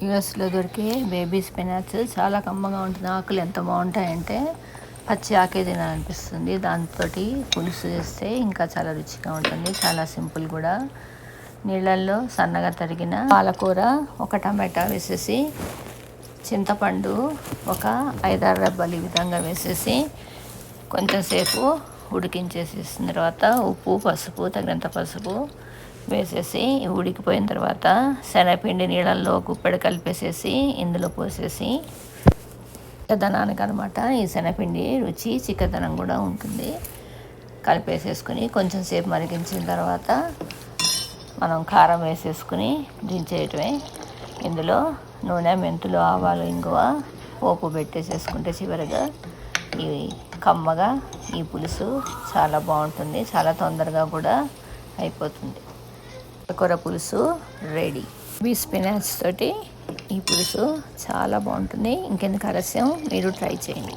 యూఎస్లో దొరికే baby spinach చాలా కమ్మగా ఉంటుంది. ఆకులు ఎంత బాగుంటాయంటే పచ్చి ఆకే తినాలనిపిస్తుంది. దాంతో పులుసు వేస్తే ఇంకా చాలా రుచిగా ఉంటుంది. చాలా సింపుల్ కూడా. నీళ్ళల్లో సన్నగా తరిగిన పాలకూర, ఒక టమాటా వేసేసి, చింతపండు ఒక 5-6 రెబ్బలు ఈ విధంగా వేసేసి కొంచెం సేపు ఉడికించేసేసిన తర్వాత ఉప్పు, పసుపు, తగినంత పసుపు వేసేసి ఉడికిపోయిన తర్వాత శనగపిండి నీళ్ళల్లో గుప్పెడు కలిపేసేసి ఇందులో పోసేసి, చిక్కదనానికి అనమాట, ఈ శనగపిండి రుచి చిక్కదనం కూడా ఉంటుంది. కలిపేసేసుకుని కొంచెం సేపు మరిగించిన తర్వాత మనం కారం వేసేసుకుని దించేయటమే. ఇందులో నూనె, మెంతులు, ఆవాలు, ఇంగువ పోపు పెట్టేసేసుకుంటే చివరిగా ఈ కమ్మగా ఈ పులుసు చాలా బాగుంటుంది. చాలా తొందరగా కూడా అయిపోతుంది. కూర పులుసు రెడీ. ఈ స్పినాచ్ తోటి ఈ పులుసు చాలా బాగుంటుంది. ఇంకెందుకు ఆలస్యం, మీరు ట్రై చేయండి.